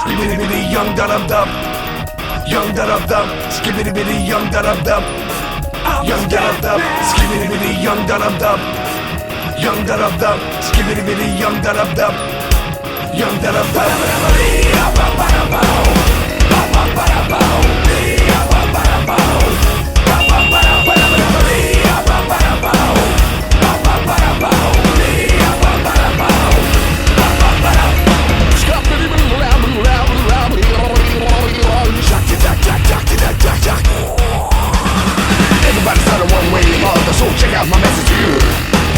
skibbity bitty young da dum dum, young da dum dum, skibbity bitty young da dum dum, young da dum dum, skibbity bitty young da dum dum, young da dum dum, skibbity bitty young da dum dum, young da dum dum. Everybody's on a one-way other, so check out my message to you.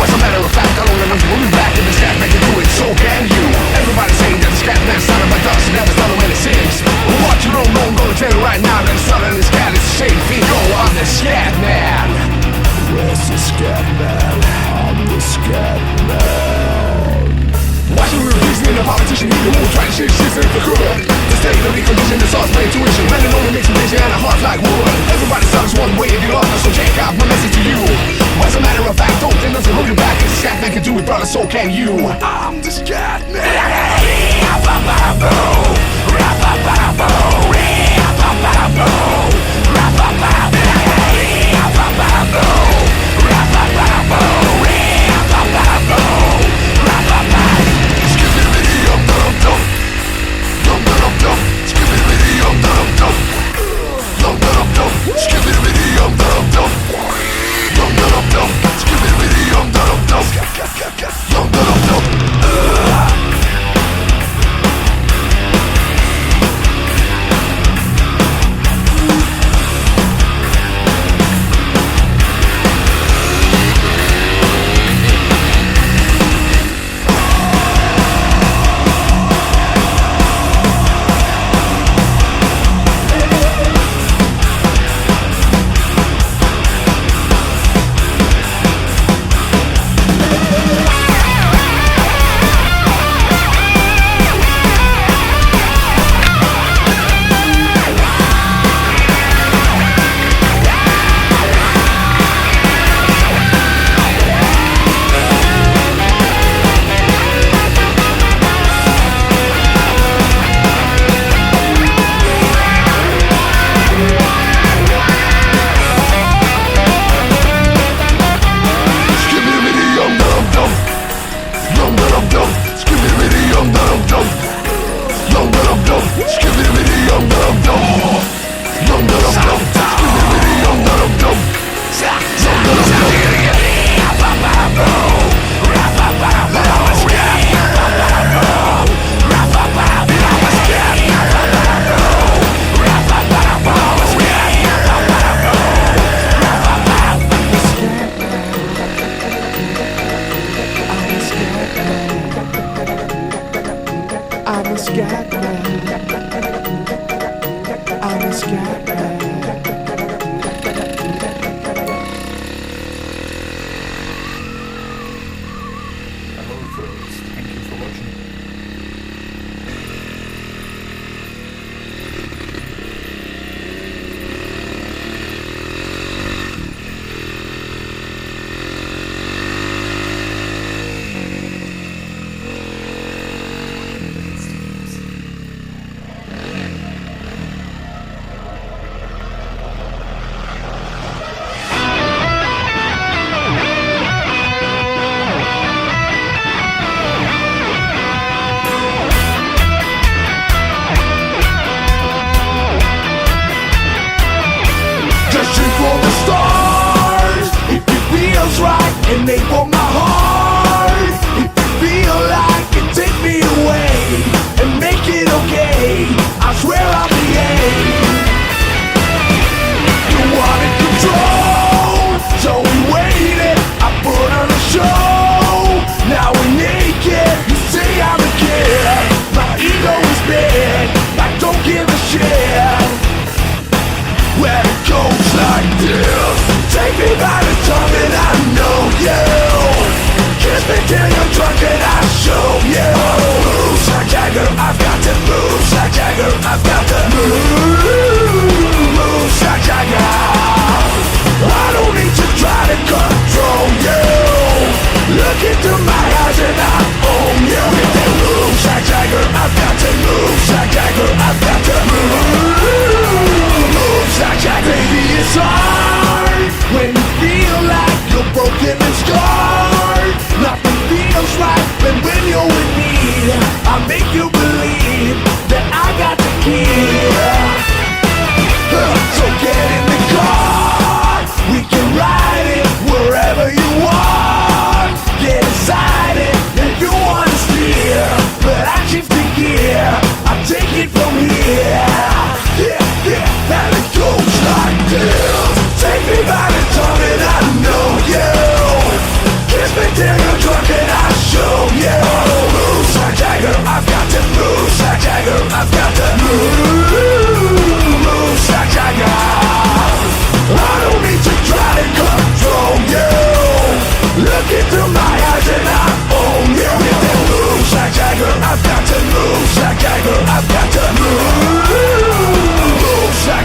What's a matter of fact, I don't know if we'll be back in the scat man can do it, so can you. Everybody's saying that the scat man sounded like us, and never started when it sings. Well, what you don't know, I'm gonna tell you right now that the sound of this cat is the same thing. Go, I'm the scat man. Where's the scat man? I'm the scat man. Why should we reason a politician even who try to shit shit if they could? The state of the condition is all my intuition. Man, it only makes me busy and a heart like wood. Everybody sounds one way if you love us, so check out my message to you. As a matter of fact, don't think nothing hold you back. If the scat man can do it, brother, so can you. I'm the scat man.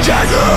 Jagger.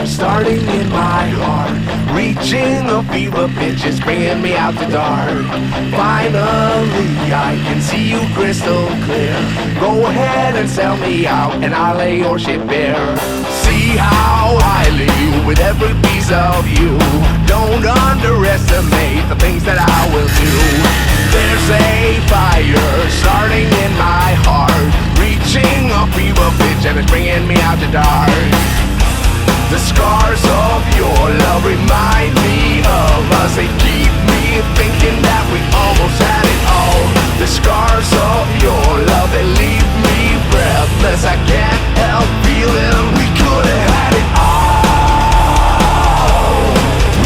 Starting in my heart, reaching a fever pitch, it's bringing me out the dark. Finally, I can see you crystal clear. Go ahead and sell me out, and I'll lay your shit bare. See how I live with every piece of you. Don't underestimate the things that I will do. There's a fire starting in my heart, reaching a fever pitch, and it's bringing me out the dark. The scars of your love remind me of us. They keep me thinking that we almost had it all. The scars of your love, they leave me breathless. I can't help feeling we could have had it all.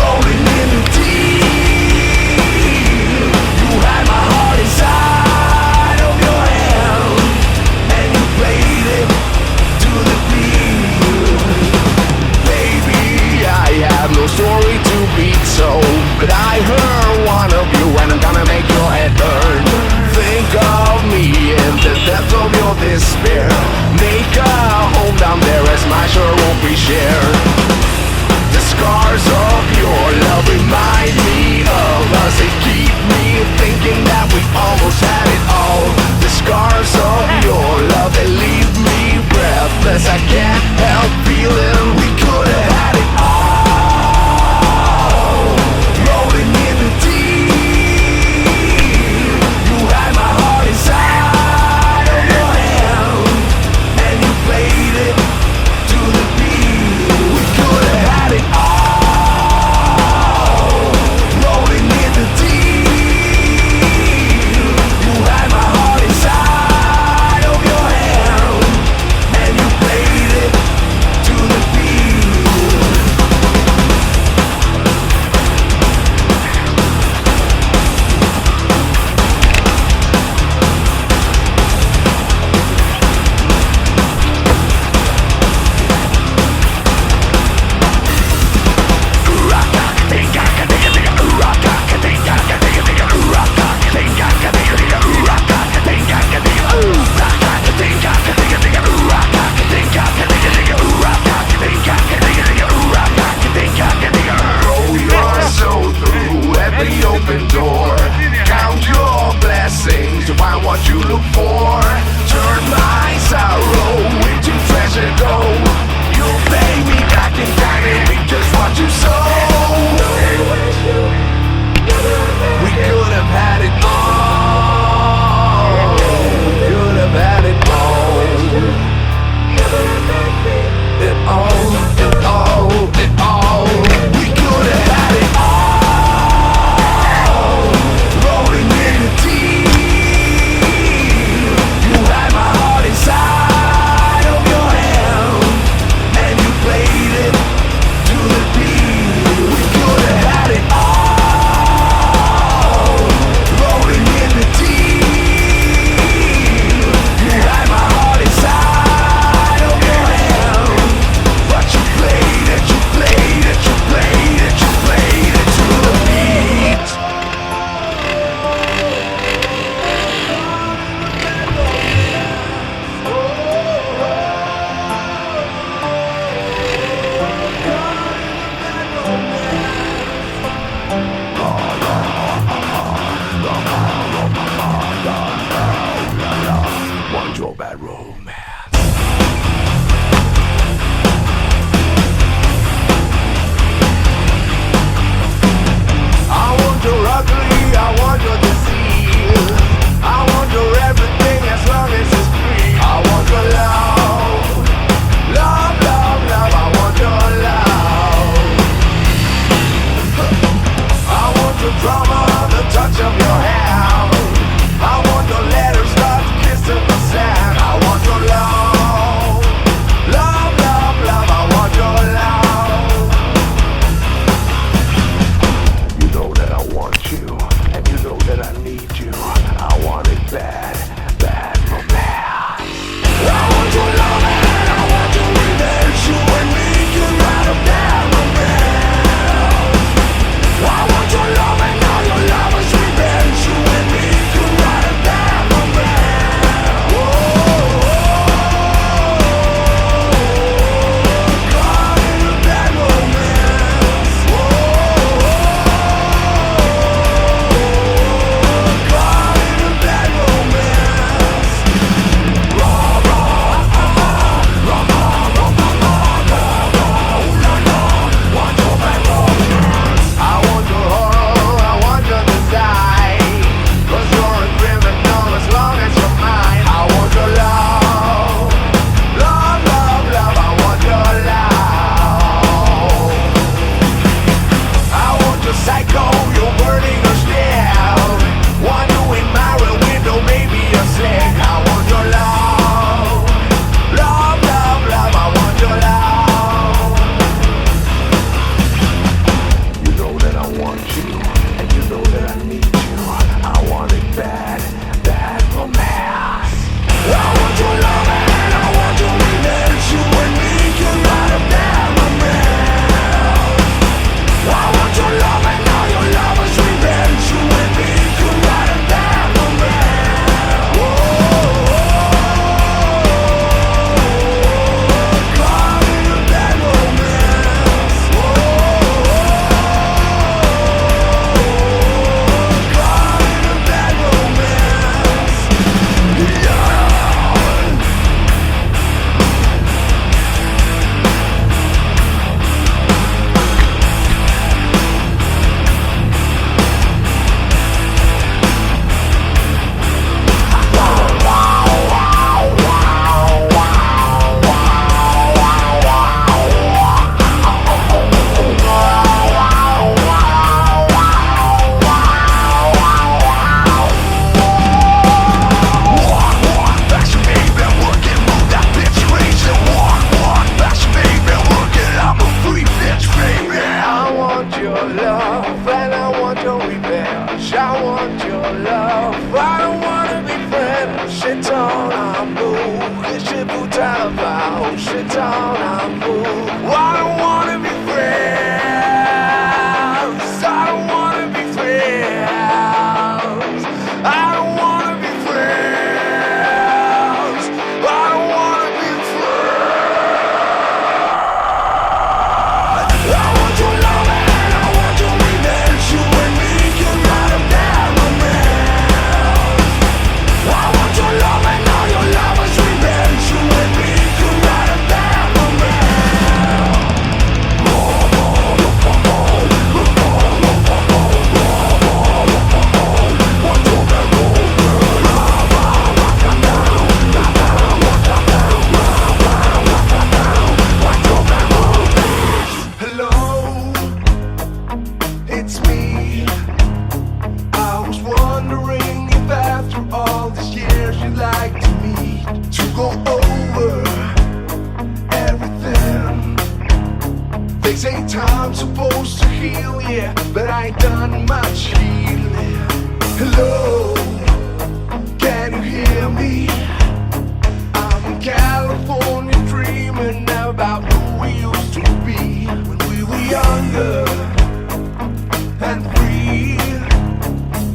Rolling in the deep, you had my heart inside of your hand, and you played it to the beat. I feel, yeah, but I ain't done much healing. Hello, can you hear me? I'm in California dreaming about who we used to be when we were younger and free.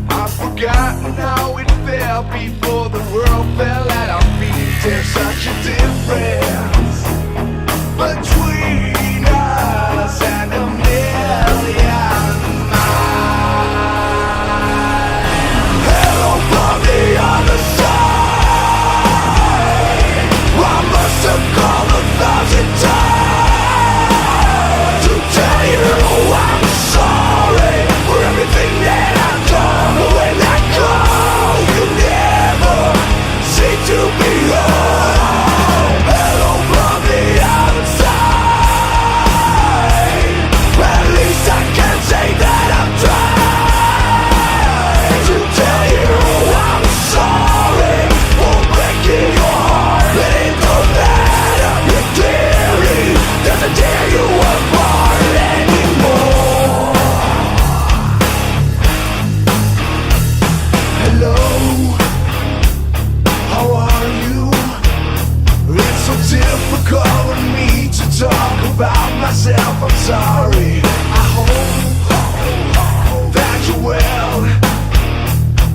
I've forgotten how it felt before the world fell at our feet. There's such a difference between us and a million miles. Hello from the other side. I must have called 1,000 times to tell you I'm sorry for everything that I've done. But when I call, you never seem to be home. Hello from the outside. At least I can say that I've tried to tell you I'm sorry for breaking your heart. But it don't matter, your theory doesn't tear you apart anymore. Hello, how are you? It's so difficult for me to talk about myself, I'm sorry. I hope that you're well.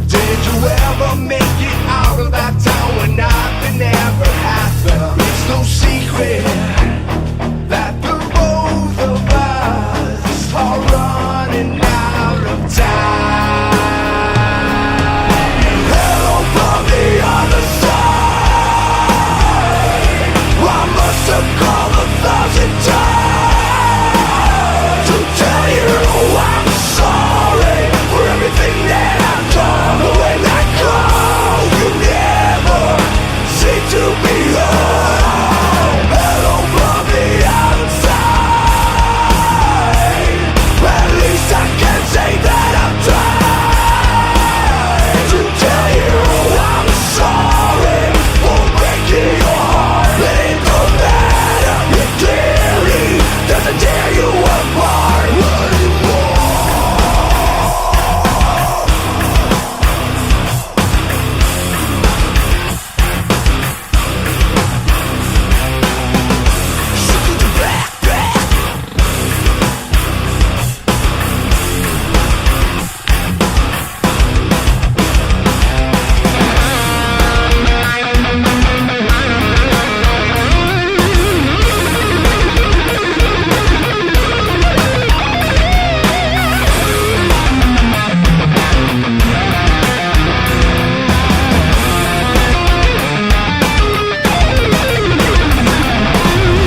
Did you ever make it out of that town when nothing ever happened? It's no secret that the both of us are running out of time. Hello from the other side. I must have called 1,000 times to tell you I'm sorry for everything that I've done. But when I call, you never seem to be home. Hello from the outside. At least I can say that I've tried to tell you I'm sorry for breaking your heart. But it don't matter, your theory doesn't tear you apart anymore.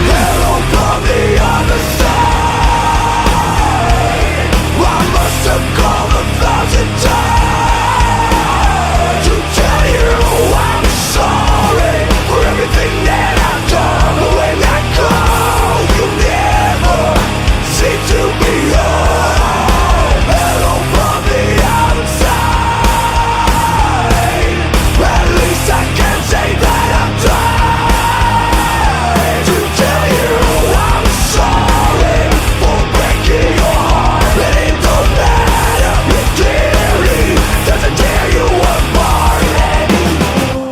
Hello from the other side. I must have called 1,000 times to tell you I'm sorry for everything that I've done. But when I call, you never seem to be home. Hello from the outside. At least I can say that I've tried to tell you I'm sorry for breaking your heart. But it don't matter, your theory doesn't tear you apart anymore.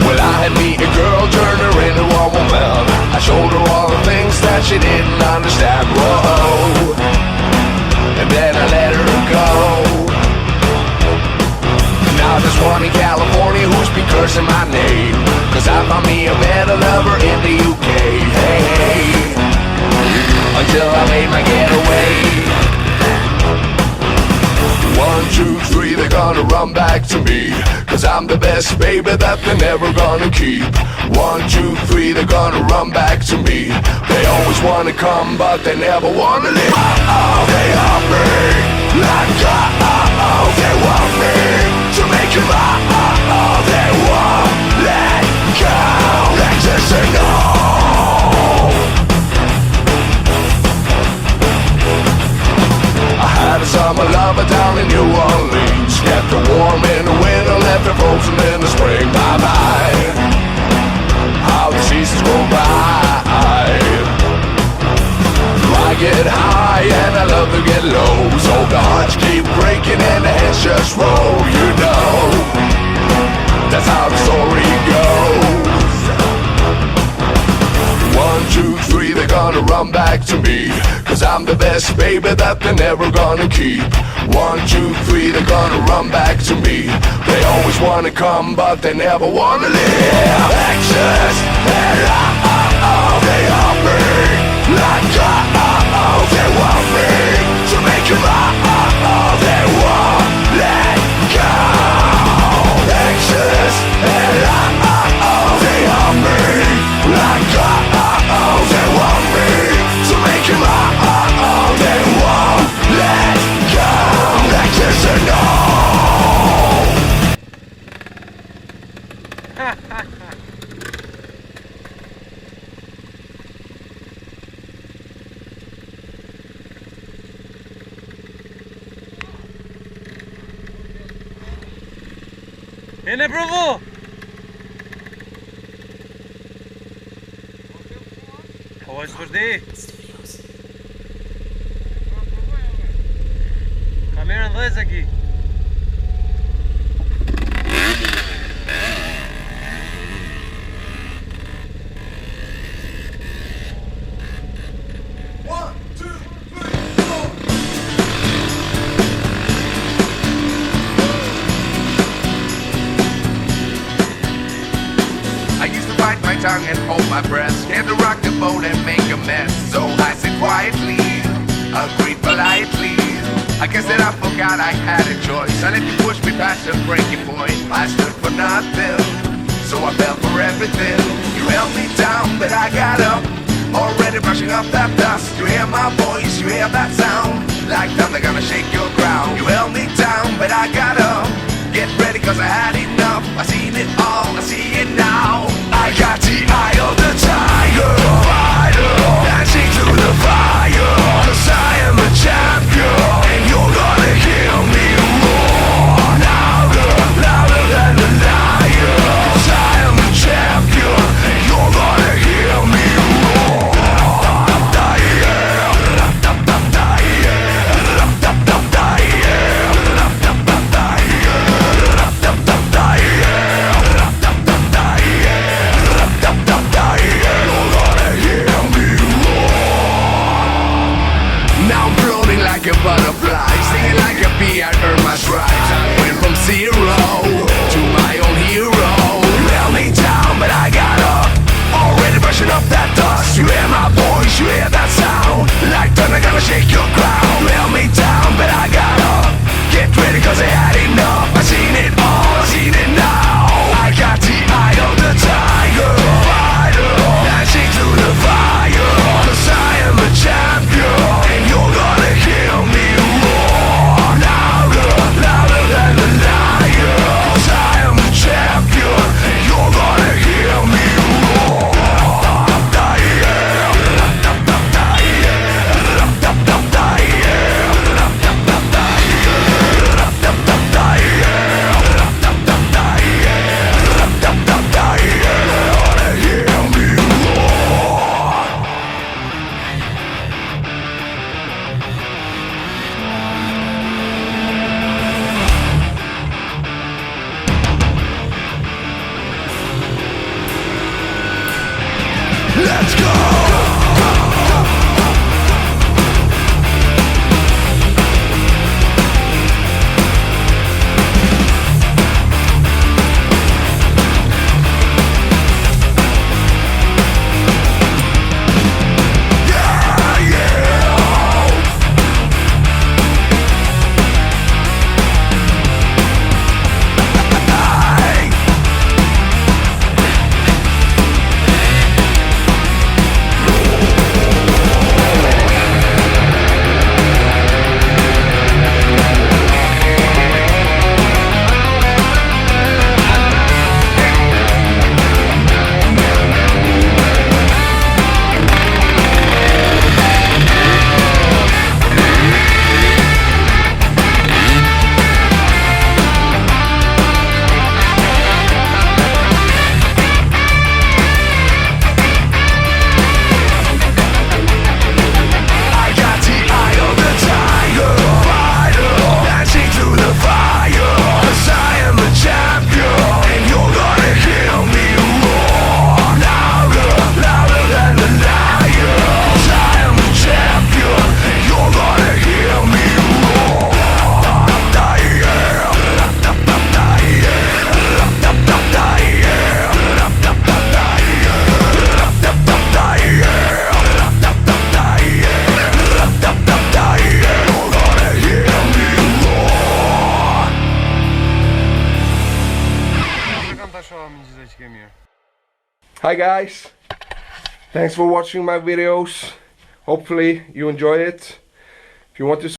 Well, I had me a girl, turned her into a woman. I showed her all the things that she didn't understand. Whoa, and then I let her go. Now there's one in California who's been cursing my name, 'cause I found me a better lover in the UK. Hey, hey, until I made my getaway. 1, 2, 3, they're gonna run back to me, 'cause I'm the best baby that they're never gonna keep. 1, 2, 3, they're gonna run back to me. They always wanna come, but they never wanna leave. Oh, they want me like oh, they want me to make you oh, they won't let go. They just say no. down in New Orleans. Kept her warm in the winter, left her frozen in the spring. Bye-bye, how the seasons go by. I get high and I love to get low, so the hearts keep breaking and the heads just roll. You know, that's how the story goes. 1, 2, 3, they're gonna run back to me, 'cause I'm the best baby that they're never gonna keep. 1, 2, 3, they're gonna run back to me. They always wanna come but they never wanna live. Access and they are me like they want me to make you mine. They won't let go. Access and they are me like they want me to make you mine. They won't let go. Access and no. Bine, bravo! Ось завжди. Камера лезаки. And hold my breath, scared to rock the boat and make a mess. So I said quietly, agreed politely. I guess that I forgot I had a choice. I let you push me past the breaking point. I stood for nothing, so I fell for everything. You held me down, but I got up, already brushing off that dust. You hear my voice, you hear that sound, like thunder gonna shake your ground. You held me down, but I got up. Get ready, 'cause I had enough. I seen it all, I see it now. I got the eye of the tiger, fighter, dancing through the fire. 'Cause I am a champion, and you're gonna hear me roar. Louder, louder than a lion. 'Cause I am a champion, and you're gonna hear me roar. Like a butterfly, singing like a bee, I earned my stripes. I went from zero to my own hero. You held me down, but I got up, already brushing off that dust. You hear my voice, you hear that sound, like thunder gonna shake your ground. You held me down, but I got up. Get ready, 'cause I had enough. I seen it all, I seen it now. I got the eye of the tiger, fighter, dancing through the fire. 'Cause I am a champion, and you're gonna hear me roar. Louder, louder than a lion. Hi guys, thanks for watching my videos. Hopefully you enjoy it. If you want to